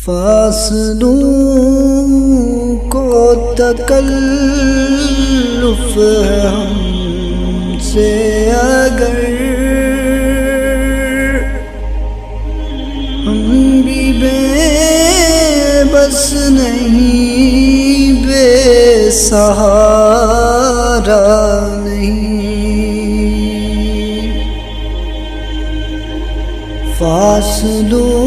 فاصلوں کو تکلف ہے ہم سے اگر ہم بھی بے بس نہیں، بے سہارا نہیں، فاصلوں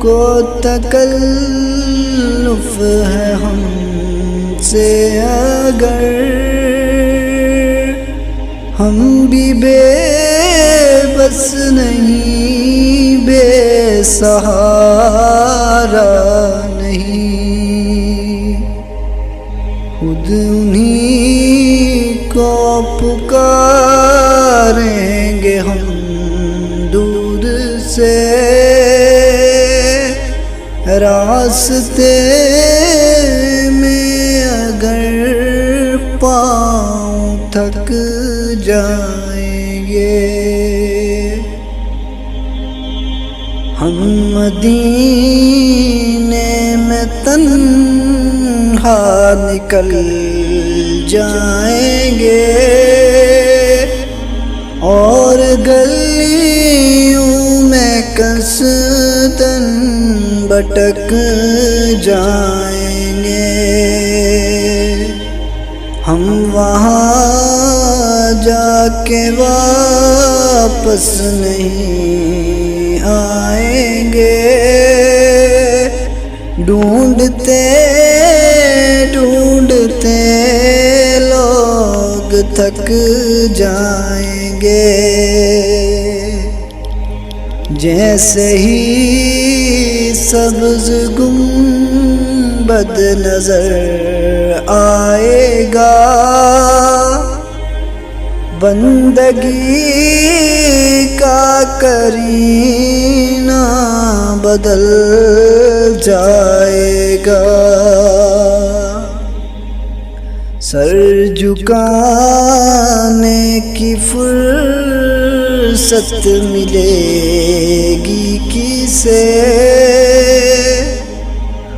کو تکلف ہے ہم سے اگر ہم بھی بے بس نہیں، بے سہارا نہیں، خود انہی کو پکاریں گے ہم دور سے، راستے میں اگر پاؤں تھک جائیں گے، ہم مدینے میں تنہا نکل جائیں گے اور گلیوں میں کسدن بھٹک جائیں گے، ہم وہاں جا کے واپس نہیں آئیں گے، ڈھونڈتے ڈھونڈتے لوگ تھک جائیں گے، جیسے ہی سبز گنبد نظر آئے گا، بندگی کا کرینہ بدل جائے گا، سر جھکانے کی فرصت ملے گی کسے،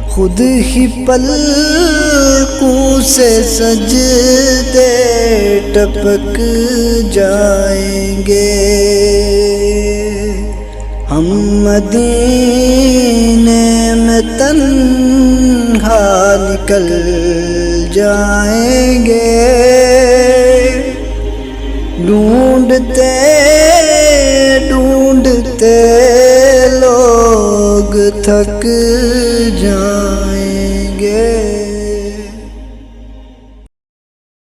خود ہی پلکوں سے سجدے ٹپک جائیں گے، ہم مدینے میں تنہا نکل جائیں گے، ڈھونڈتے ڈھونڈتے لوگ تھک جائیں